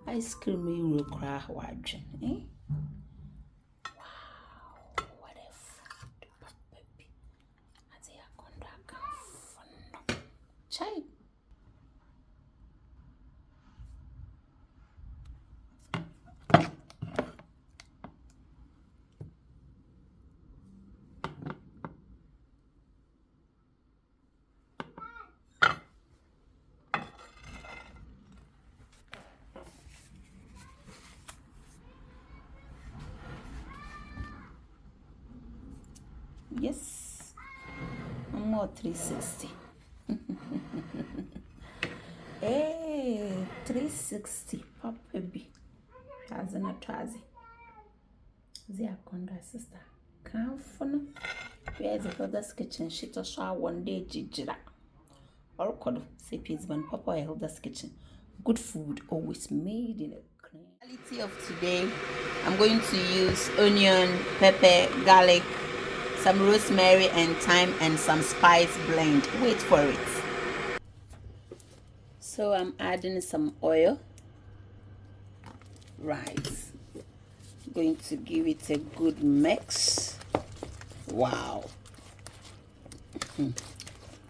Ice cream you will cry watching, eh? Wow, what a food, baby. As I conduct fun. Chai. Yes, I'm more 360. Hey, 360, Papa baby. As an atrazi. Zia conda sister. Come for no. Where's the brother's kitchen? She to show one day, Jijira. Or could say Pizzman, Papa, I hold this kitchen. Good food always made in a clean. Quality of today, I'm going to use onion, pepper, garlic, some rosemary and thyme, and some spice blend. Wait for it. So I'm adding some oil. Right. Going to give it a good mix. Wow.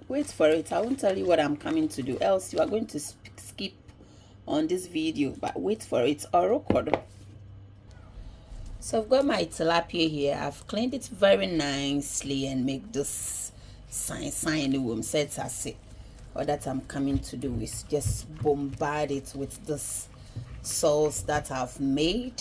Wait for it. I won't tell you what I'm coming to do, else you are going to skip on this video, but wait for it or record. So I've got my tilapia here. I've cleaned it very nicely and make this sign in the womb set as it. All that I'm coming to do is just bombard it with this sauce that I've made.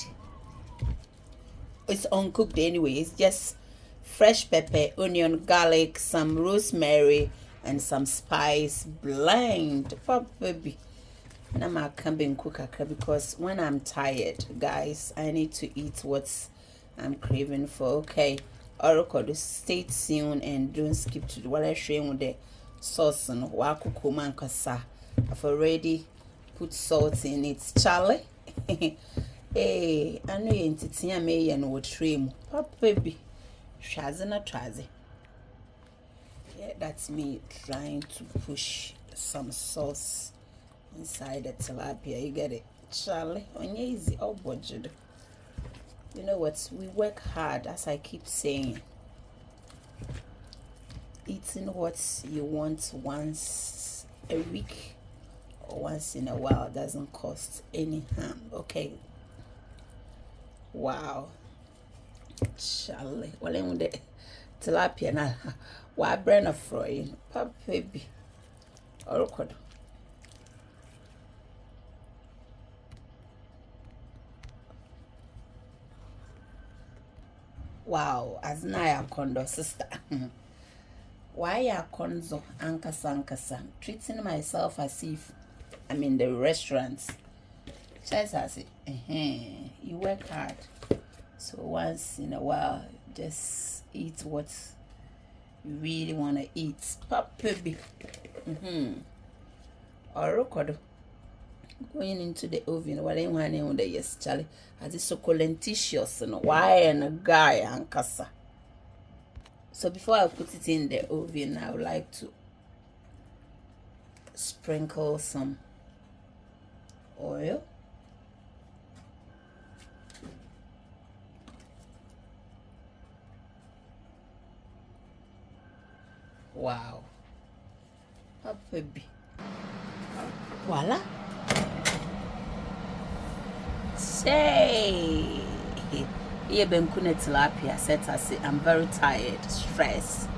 It's uncooked anyway. It's just fresh pepper, onion, garlic, some rosemary, and some spice blend. Baby. And I'm coming cook because when I'm tired, guys, I need to eat what I'm craving for. Okay, or stay tuned and don't skip to what I'm showing with the sauce and wakukumankasa. I've already put salt in it, Charlie. Hey, I know you're into me and what trim. Baby, shazana trazi. Yeah, that's me trying to push some sauce inside the tilapia. You get it, Charlie? On easy, oh budget. You know what? We work hard, as I keep saying. Eating what you want once a week or once in a while doesn't cost any harm. Okay. Wow, Charlie. Well, I'm the tilapia now. Why burn a frying? Papa baby. Or wow, as na kondo sister. Why ya konzo ankasa treating myself as if I'm in the restaurants. Just as it, you work hard, so once in a while, just eat what you really want to eat. Papi, or record going into the oven. What I want on the yes, Charlie, as it's succulentitious and why and a guy and casa. So before I put it in the oven, I would like to sprinkle some oil. Wow. Oh, baby. Voila. Say. Here been tilapia set I say I'm very tired, stressed.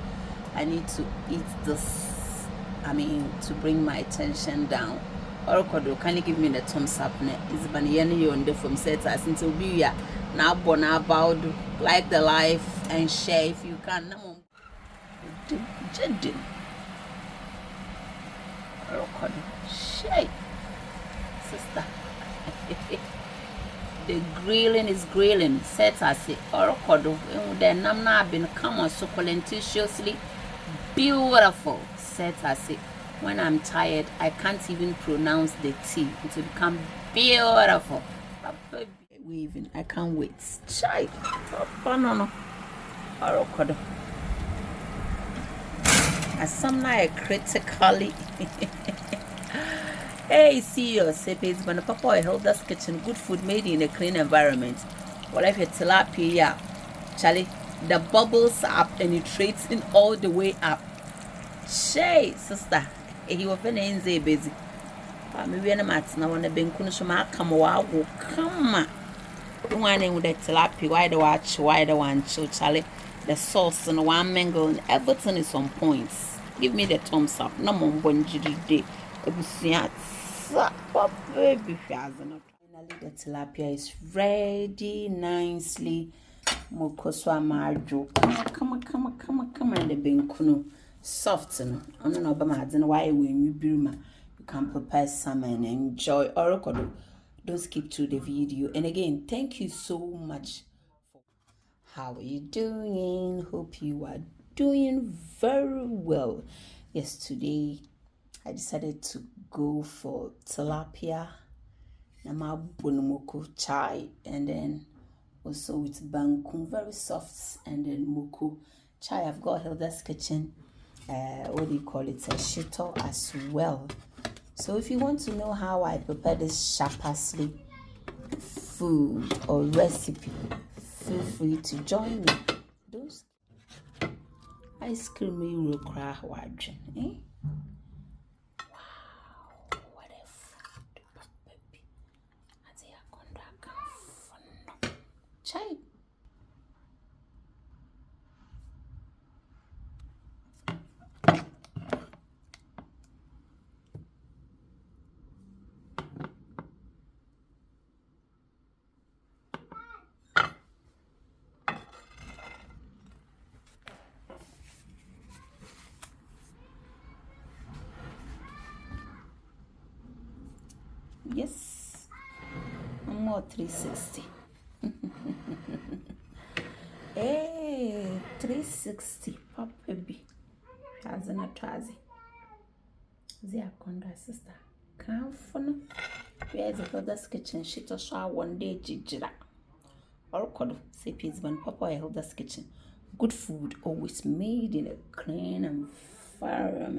I need to eat this. I mean, to bring my attention down. Or can you give me the thumbs up? It's been you on the from set as into be now born about like the life and share if you can. Jedin. Shake, sister. The grilling is grilling. Set as it or then I'm not been come on succulentiously beautiful. Set as it. When I'm tired, I can't even pronounce the T. It will become beautiful. Weaving. I can't wait. Chai. No. Or as some night critically Hey, serious. It's been a papa Hilda's kitchen. Good food made in a clean environment. What if your tilapia, Charlie? The bubbles up and it trades in all the way up. Shay, sister. He was very busy. Maybe I'm at now on the bench. Come on, come on. One with the tilapia, why the watch, why the one, Charlie? The sauce and one mango and everything is on points. Give me the thumbs up. No more one day. Baby, finally the tilapia is ready nicely. Mokoswa marjo. Come on, the benkuno. Soft no. Ono no ba madzen why when you birma. You can prepare some and enjoy. Orokodo. Don't skip to the video. And again, thank you so much. How are you doing? Hope you are doing very well. Yes, today I decided to go for tilapia, namabunumoko chai, and then also with bangkun, very soft, and then moko chai. I've got Hilda's kitchen, what do you call it, a shito as well. So if you want to know how I prepare this sharply food or recipe, feel free to join me. Those ice cream you will cry watching, eh? What a food, baby. I say I can't chai. Yes, I'm more 360. Hey, 360, pop baby. Has an atrazi. Zia conda sister. Come for no. Where's the brother's kitchen? She to show one day, jijira. Or could say peace when Papa I hold this kitchen. Good food always made in a clean environment.